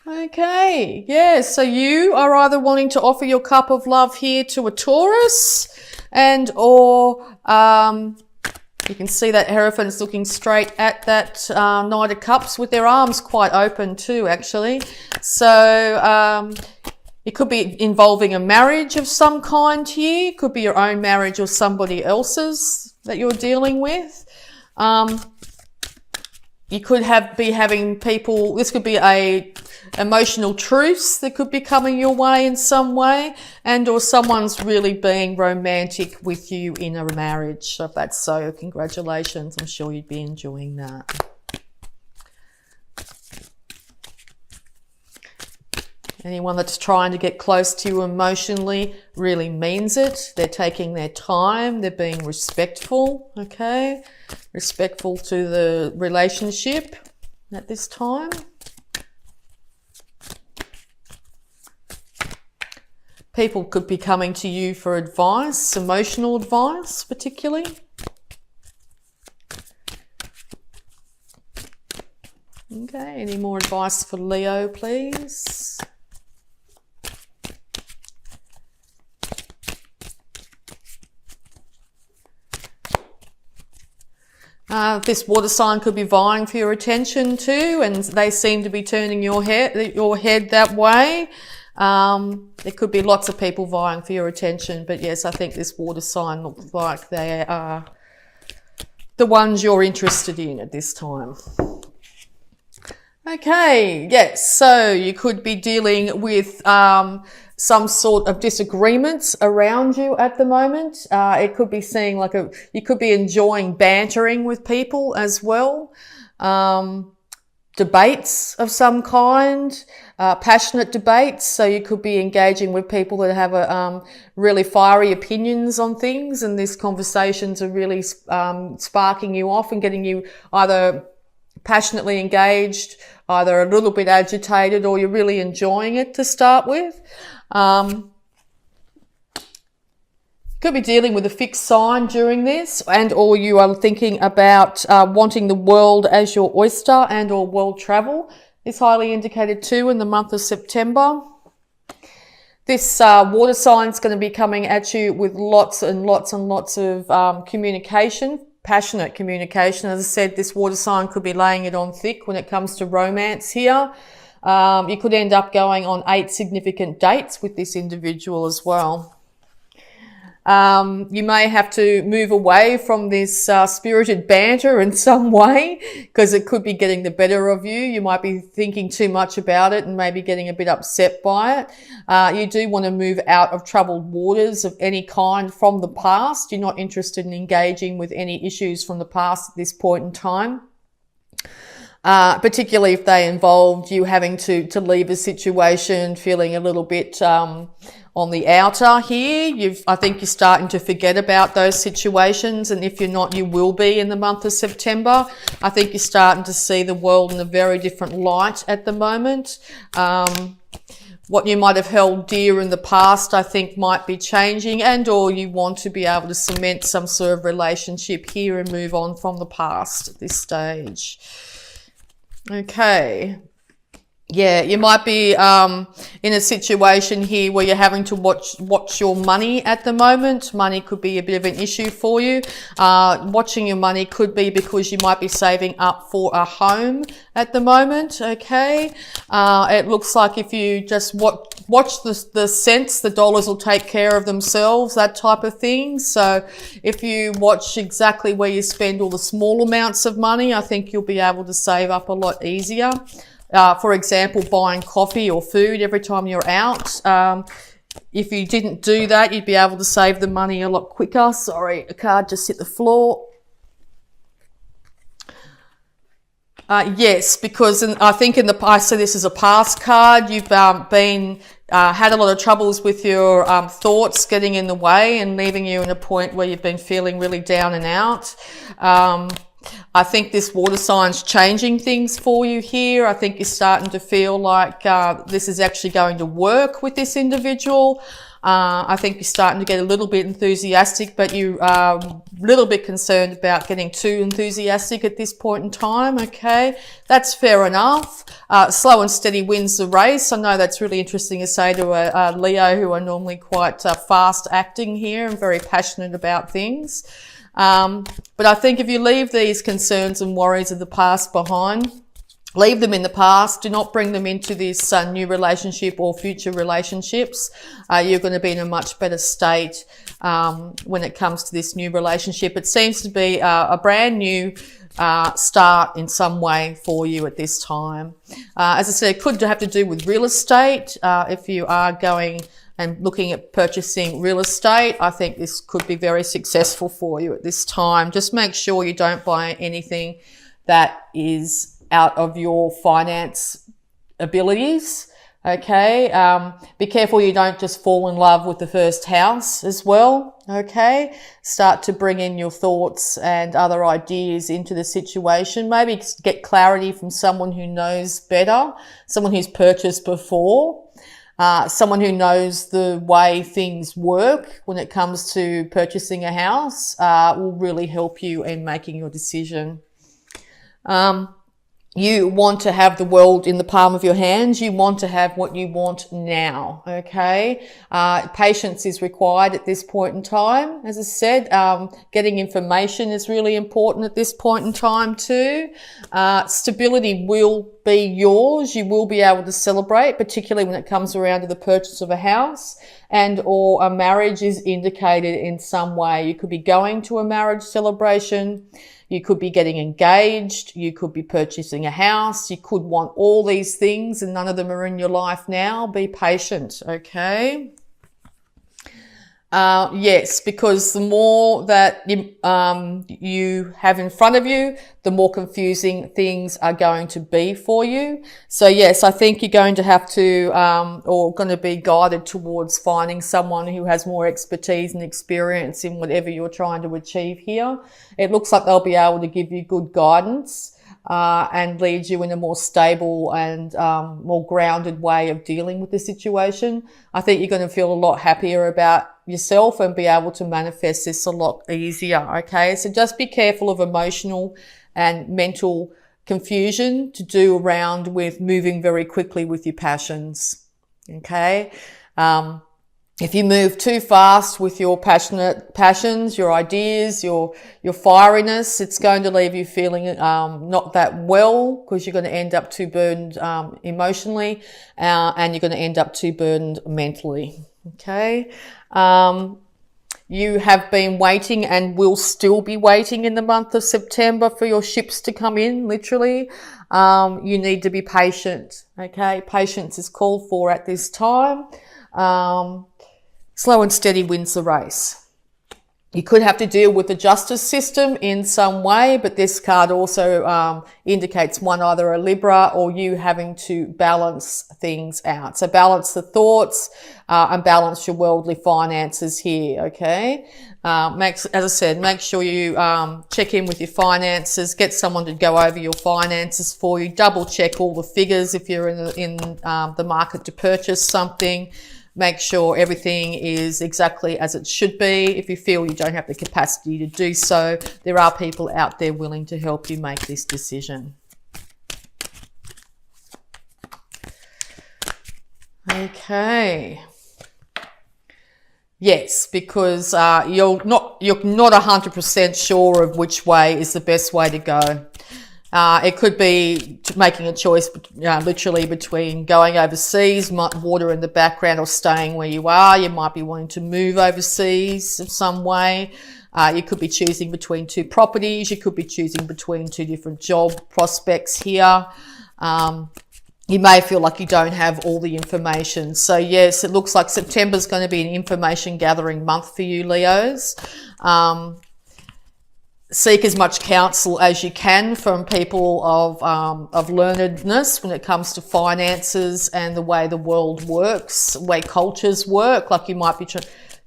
Okay, yeah, so you are either wanting to offer your cup of love here to a Taurus and or you can see that Hierophant's looking straight at that Knight of Cups with their arms quite open too, actually. So it could be involving a marriage of some kind here. It could be your own marriage or somebody else's that you're dealing with. You could be having people, this could be a emotional truce that could be coming your way in some way, and or someone's really being romantic with you in a marriage. So if that's so, congratulations. I'm sure you'd be enjoying that. Anyone that's trying to get close to you emotionally really means it. They're taking their time. They're being respectful, okay? Respectful to the relationship at this time. People could be coming to you for advice, emotional advice particularly. Okay, any more advice for Leo, please? This water sign could be vying for your attention too, and they seem to be turning your head that way. There could be lots of people vying for your attention, but yes, I think this water sign looks like they are the ones you're interested in at this time. Okay, yes, so you could be dealing with some sort of disagreements around you at the moment. It could be seeing like you could be enjoying bantering with people as well. Debates of some kind, passionate debates. So you could be engaging with people that have really fiery opinions on things, and these conversations are really sparking you off and getting you either passionately engaged, either a little bit agitated, or you're really enjoying it to start with. Could be dealing with a fixed sign during this, and or you are thinking about wanting the world as your oyster, and or world travel is highly indicated too in the month of September. This water sign is going to be coming at you with lots and lots and lots of communication, passionate communication. As I said, this water sign could be laying it on thick when it comes to romance here. You could end up going on 8 significant dates with this individual as well. You may have to move away from this spirited banter in some way, because it could be getting the better of you. You might be thinking too much about it and maybe getting a bit upset by it. You do want to move out of troubled waters of any kind from the past. You're not interested in engaging with any issues from the past at this point in time. Particularly if they involved you having to leave a situation, feeling a little bit on the outer here. I think you're starting to forget about those situations, and if you're not, you will be in the month of September. I think you're starting to see the world in a very different light at the moment. What you might have held dear in the past, I think, might be changing, and or you want to be able to cement some sort of relationship here and move on from the past at this stage. Okay. Yeah, you might be in a situation here where you're having to watch your money at the moment. Money could be a bit of an issue for you. Watching your money could be because you might be saving up for a home at the moment, okay? It looks like if you just watch the cents, the dollars will take care of themselves, that type of thing. So if you watch exactly where you spend all the small amounts of money, I think you'll be able to save up a lot easier. For example, buying coffee or food every time you're out. If you didn't do that, you'd be able to save the money a lot quicker. Sorry, a card just hit the floor. Yes, because I think I see this as a past card. You've had a lot of troubles with your thoughts getting in the way and leaving you in a point where you've been feeling really down and out. I think this water sign's changing things for you here. I think you're starting to feel like this is actually going to work with this individual. I think you're starting to get a little bit enthusiastic, but you are a little bit concerned about getting too enthusiastic at this point in time, okay? That's fair enough. Slow and steady wins the race. I know that's really interesting to say to a Leo who are normally quite fast acting here and very passionate about things. But I think if you leave these concerns and worries of the past behind, leave them in the past. Do not bring them into this new relationship or future relationships. You're going to be in a much better state when it comes to this new relationship. It seems to be a brand new start in some way for you at this time. As I said, it could have to do with real estate. If you are going and looking at purchasing real estate, I think this could be very successful for you at this time. Just make sure you don't buy anything that is out of your finance abilities, okay? Be careful you don't just fall in love with the first house as well, okay? Start to bring in your thoughts and other ideas into the situation. Maybe get clarity from someone who knows better, someone who's purchased before, someone who knows the way things work when it comes to purchasing a house, will really help you in making your decision. You want to have the world in the palm of your hands. You want to have what you want now, okay? Patience is required at this point in time. As I said, getting information is really important at this point in time too. Stability will be yours. You will be able to celebrate, particularly when it comes around to the purchase of a house and or a marriage is indicated in some way. You could be going to a marriage celebration. You could be getting engaged. You could be purchasing a house. You could want all these things and none of them are in your life now. Be patient, okay? Yes, because the more that you have in front of you, the more confusing things are going to be for you. So yes, I think you're going to have to, or going to be guided towards finding someone who has more expertise and experience in whatever you're trying to achieve here. It looks like they'll be able to give you good guidance, and lead you in a more stable and more grounded way of dealing with the situation. I think you're going to feel a lot happier about yourself and be able to manifest this a lot easier, okay? So just be careful of emotional and mental confusion to do around with moving very quickly with your passions, okay? If you move too fast with your passions, your ideas, your fieriness, it's going to leave you feeling not that well because you're going to end up too burdened emotionally, and you're going to end up too burdened mentally. Okay. You have been waiting and will still be waiting in the month of September for your ships to come in, literally. You need to be patient. Okay. Patience is called for at this time. Slow and steady wins the race. You could have to deal with the justice system in some way, but this card also indicates either a Libra or you having to balance things out. So balance the thoughts and balance your worldly finances here, okay? As I said, make sure you check in with your finances, get someone to go over your finances for you, double check all the figures if you're in the market to purchase something. Make sure everything is exactly as it should be. If you feel you don't have the capacity to do so, there are people out there willing to help you make this decision. Okay. Yes, because you're not 100% sure of which way is the best way to go. It could be making a choice literally between going overseas, water in the background, or staying where you are. You might be wanting to move overseas in some way. You could be choosing between two properties. You could be choosing between two different job prospects here. You may feel like you don't have all the information. So yes, it looks like September is going to be an information gathering month for you, Leos. Seek as much counsel as you can from people of learnedness when it comes to finances and the way the world works, the way cultures work. Like you might be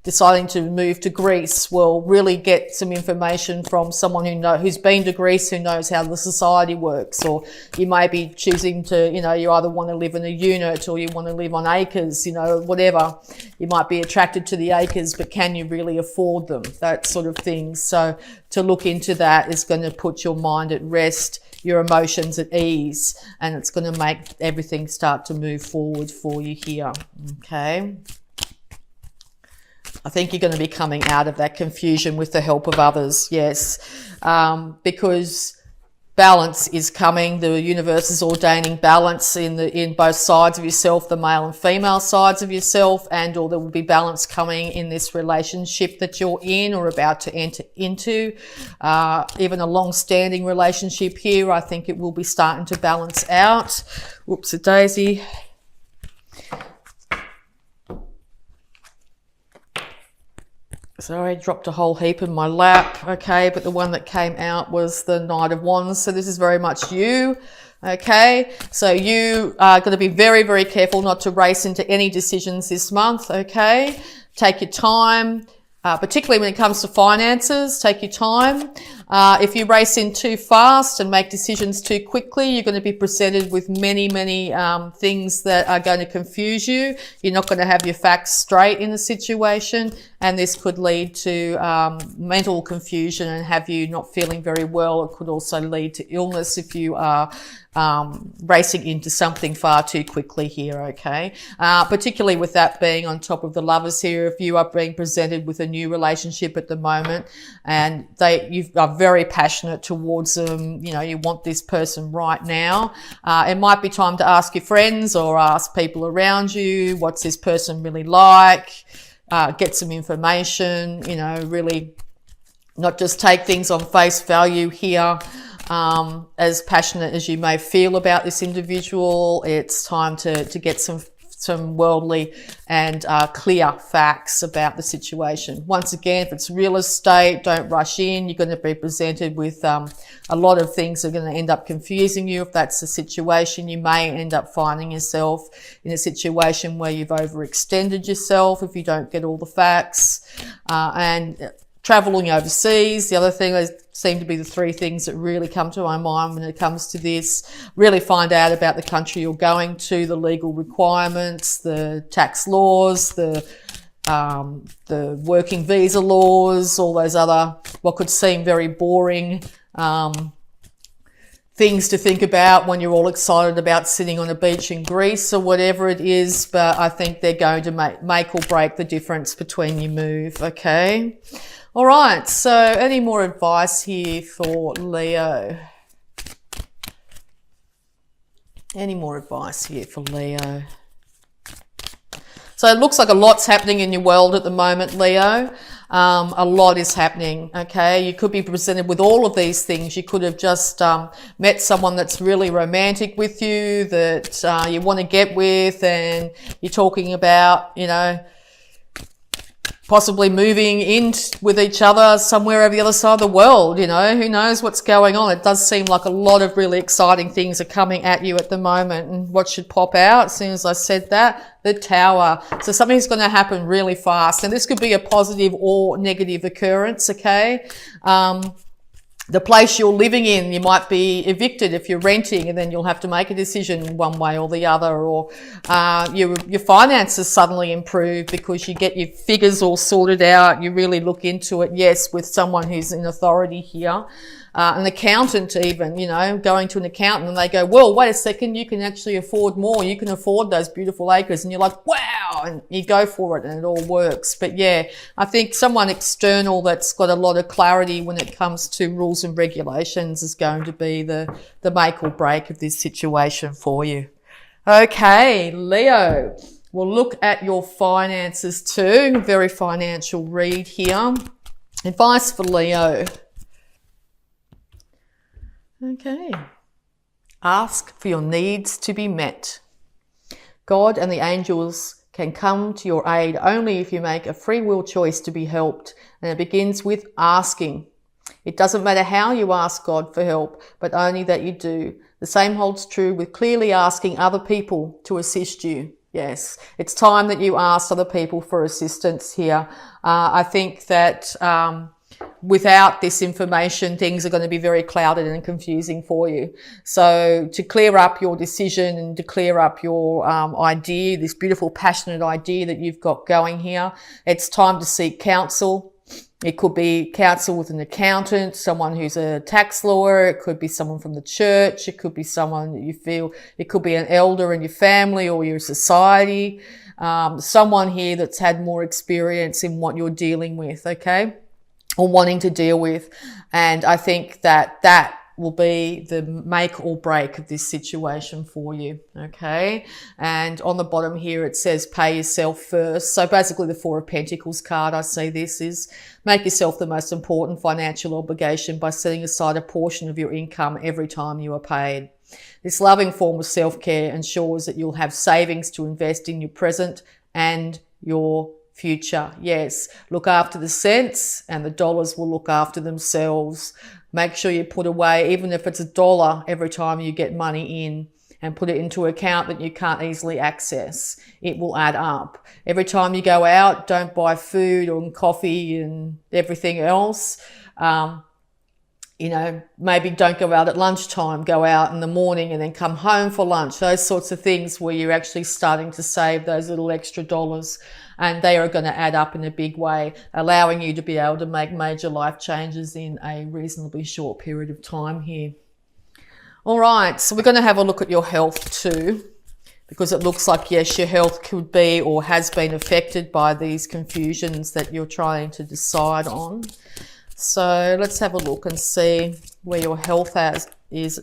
deciding to move to Greece, well, really get some information from someone who's been to Greece, who knows how the society works. Or you may be choosing to, you either want to live in a unit or you want to live on acres, whatever. You might be attracted to the acres, but can you really afford them? That sort of thing. So to look into that is going to put your mind at rest, your emotions at ease, and it's going to make everything start to move forward for you here. Okay. I think you're going to be coming out of that confusion with the help of others, yes, because balance is coming. The universe is ordaining balance in both sides of yourself, the male and female sides of yourself, or there will be balance coming in this relationship that you're in or about to enter into. Even a long-standing relationship here, I think it will be starting to balance out. Whoops-a-daisy. Sorry, dropped a whole heap in my lap. Okay, but the one that came out was the Knight of Wands. So this is very much you. Okay, so you are going to be very, very careful not to race into any decisions this month. Okay, take your time. Particularly when it comes to finances, take your time. If you race in too fast and make decisions too quickly, you're going to be presented with many, many things that are going to confuse you. You're not going to have your facts straight in the situation, and this could lead to mental confusion and have you not feeling very well. It could also lead to illness if you are racing into something far too quickly here, okay? Particularly with that being on top of the Lovers here, if you are being presented with a new relationship at the moment and you are very passionate towards them, you want this person right now, it might be time to ask your friends or ask people around you, what's this person really like? Get some information, really not just take things on face value here. As passionate as you may feel about this individual, it's time to get some worldly and clear facts about the situation. Once again, if it's real estate, don't rush in. You're going to be presented with a lot of things that are going to end up confusing you. If that's the situation, you may end up finding yourself in a situation where you've overextended yourself if you don't get all the facts. And traveling overseas, the other thing, seem to be the three things that really come to my mind when it comes to this. Really find out about the country you're going to, the legal requirements, the tax laws, the working visa laws, all those other, what could seem very boring things to think about when you're all excited about sitting on a beach in Greece or whatever it is. But I think they're going to make or break the difference between your move, okay? All right, so any more advice here for Leo? Any more advice here for Leo? So it looks like a lot's happening in your world at the moment, Leo. A lot is happening, okay? You could be presented with all of these things. You could have just met someone that's really romantic with you, that you want to get with, and you're talking about, possibly moving in with each other somewhere over the other side of the world, who knows what's going on. It does seem like a lot of really exciting things are coming at you at the moment. And what should pop out as soon as I said that? The Tower. So something's going to happen really fast. And this could be a positive or negative occurrence, okay? The place you're living in, you might be evicted if you're renting, and then you'll have to make a decision one way or the other, or your finances suddenly improve because you get your figures all sorted out. You really look into it, yes, with someone who's in authority here. An accountant even, going to an accountant and they go, well, wait a second, you can actually afford more. You can afford those beautiful acres. And you're like, wow, and you go for it and it all works. But yeah, I think someone external that's got a lot of clarity when it comes to rules and regulations is going to be the make or break of this situation for you. Okay, Leo, we'll look at your finances too. Very financial read here. Advice for Leo. Okay. Ask for your needs to be met. God and the angels can come to your aid only if you make a free will choice to be helped, and it begins with asking. It doesn't matter how you ask God for help, but only that you do. The same holds true with clearly asking other people to assist you. Yes, it's time that you asked other people for assistance here. I think that without this information, things are going to be very clouded and confusing for you. So to clear up your decision and to clear up your idea, this beautiful, passionate idea that you've got going here, it's time to seek counsel. It could be counsel with an accountant, someone who's a tax lawyer. It could be someone from the church. It could be someone that you feel, it could be an elder in your family or your society. Someone here that's had more experience in what you're dealing with, okay? Or wanting to deal with. And I think that that will be the make or break of this situation for you, okay? And on the bottom here, it says pay yourself first. So basically the Four of Pentacles card, I see this is make yourself the most important financial obligation by setting aside a portion of your income every time you are paid. This loving form of self-care ensures that you'll have savings to invest in your present and your future. Yes, look after the cents and the dollars will look after themselves. Make sure you put away, even if it's $1 every time you get money in, and put it into an account that you can't easily access. It will add up. Every time you go out, don't buy food and coffee and everything else. You know, maybe don't go out at lunchtime, go out in the morning and then come home for lunch. Those sorts of things where you're actually starting to save those little extra dollars, and they are going to add up in a big way, allowing you to be able to make major life changes in a reasonably short period of time here. All right, so we're going to have a look at your health too, because it looks like, yes, your health could be or has been affected by these confusions that you're trying to decide on. So let's have a look and see where your health is.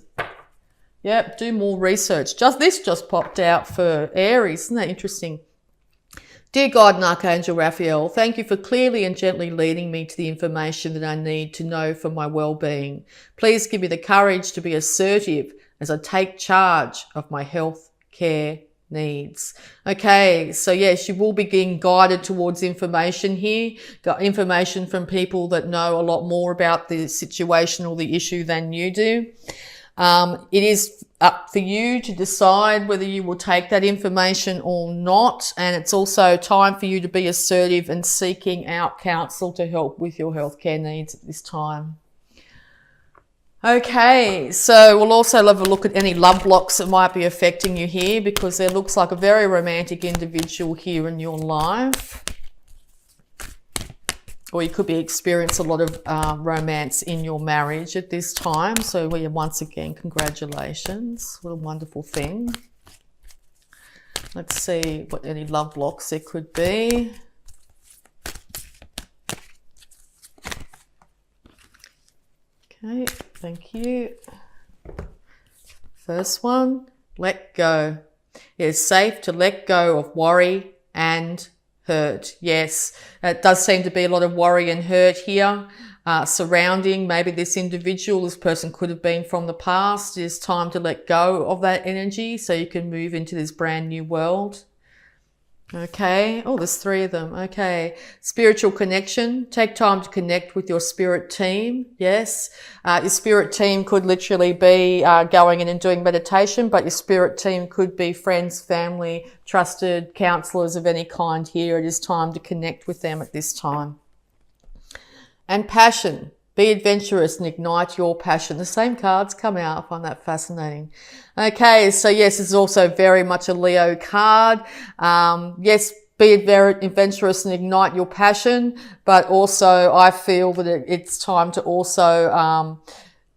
Yep, do more research. This just popped out for Aries. Isn't that interesting? Dear God and Archangel Raphael, thank you for clearly and gently leading me to the information that I need to know for my well-being. Please give me the courage to be assertive as I take charge of my health care needs. Okay, so yes, you will be getting guided towards information here. Got information from people that know a lot more about the situation or the issue than you do. It is up for you to decide whether you will take that information or not. And it's also time for you to be assertive and seeking out counsel to help with your healthcare needs at this time. Okay, so we'll also have a look at any love blocks that might be affecting you here, because there looks like a very romantic individual here in your life. Or you could be experiencing a lot of romance in your marriage at this time. So once again, congratulations. What a wonderful thing. Let's see what any love blocks there could be. Okay, thank you. First one, let go. It is safe to let go of worry and hurt. Yes, it does seem to be a lot of worry and hurt here surrounding maybe this individual. This person could have been from the past. It is time to let go of that energy so you can move into this brand new world. Okay. Oh, there's 3 of them. Okay. Spiritual connection. Take time to connect with your spirit team. Yes. Your spirit team could literally be going in and doing meditation, but your spirit team could be friends, family, trusted counselors of any kind here. It is time to connect with them at this time. And passion. Be adventurous and ignite your passion. The same cards come out. I find that fascinating. Okay, so yes, this is also very much a Leo card. Yes, be adventurous and ignite your passion, but also I feel that it's time to also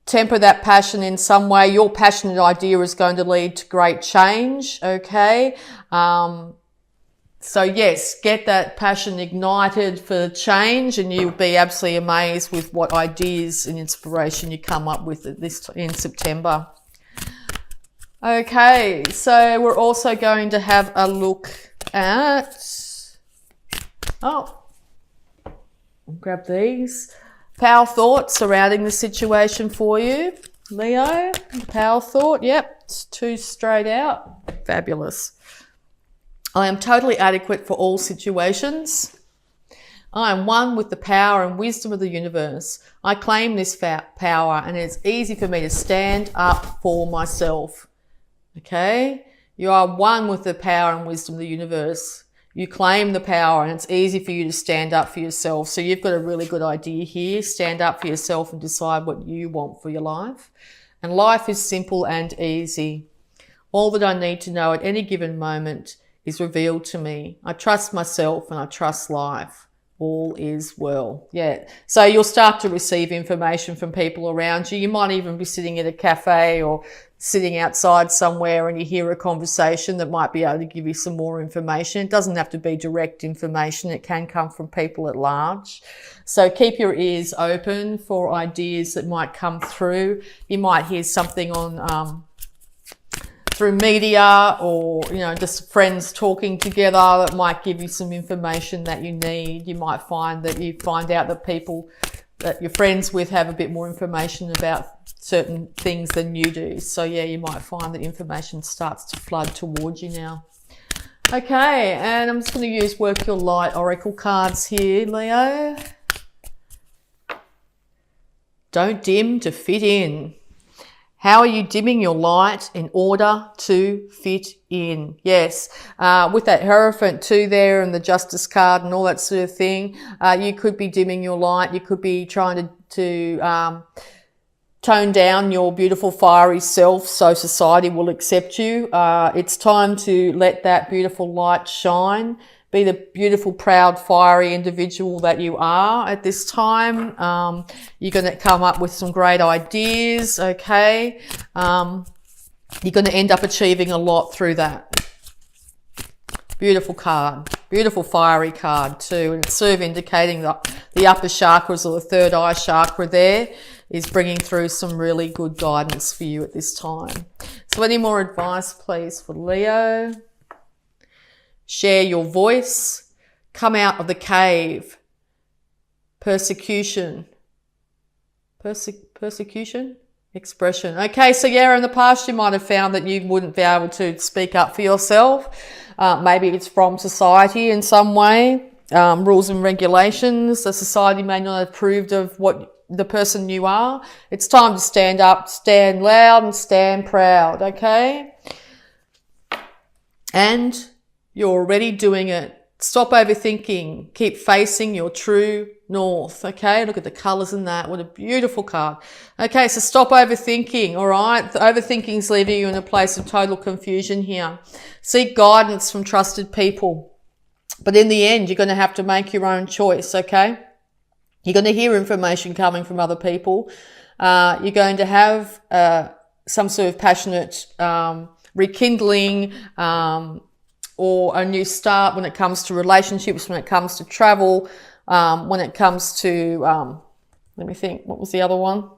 temper that passion in some way. Your passionate idea is going to lead to great change, okay? So yes, get that passion ignited for change, and you'll be absolutely amazed with what ideas and inspiration you come up with in September. Okay, so we're also going to have a look at, I'll grab these. Power thought surrounding the situation for you, Leo. Power thought, yep, it's 2 straight out. Fabulous. I am totally adequate for all situations. I am one with the power and wisdom of the universe. I claim this power, and it's easy for me to stand up for myself. Okay? You are one with the power and wisdom of the universe. You claim the power, and it's easy for you to stand up for yourself. So you've got a really good idea here. Stand up for yourself and decide what you want for your life. And life is simple and easy. All that I need to know at any given moment is revealed to me. I trust myself and I trust life. All is well. Yeah. So you'll start to receive information from people around you. You might even be sitting at a cafe or sitting outside somewhere and you hear a conversation that might be able to give you some more information. It doesn't have to be direct information. It can come from people at large. So keep your ears open for ideas that might come through. You might hear something on, through media, or, you know, just friends talking together that might give you some information that you need. You might find that you find out that people that you're friends with have a bit more information about certain things than you do. So yeah, you might find that information starts to flood towards you now. Okay, and I'm just going to use Work Your Light Oracle cards here, Leo. Don't dim to fit in. How are you dimming your light in order to fit in? Yes, with that Hierophant too there and the Justice card and all that sort of thing, you could be dimming your light. You could be trying to tone down your beautiful fiery self so society will accept you. It's time to let that beautiful light shine. Be the beautiful, proud, fiery individual that you are at this time. You're going to come up with some great ideas, okay? You're going to end up achieving a lot through that. Beautiful card. Beautiful fiery card too. And it's sort of indicating that the upper chakras, or the third eye chakra there, is bringing through some really good guidance for you at this time. So any more advice, please, for Leo? Share your voice. Come out of the cave. Persecution. Persecution? Expression. Okay, so yeah, in the past you might have found that you wouldn't be able to speak up for yourself. Maybe it's from society in some way. Rules and regulations. The society may not have approved of what the person you are. It's time to stand up, stand loud and stand proud, okay? And you're already doing it. Stop overthinking. Keep facing your true north, okay? Look at the colours in that. What a beautiful card. Okay, so stop overthinking, all right? The overthinking's leaving you in a place of total confusion here. Seek guidance from trusted people. But in the end, you're going to have to make your own choice, okay? You're going to hear information coming from other people. You're going to have some sort of passionate rekindling, or a new start when it comes to relationships, when it comes to travel, when it comes to, let me think, what was the other one?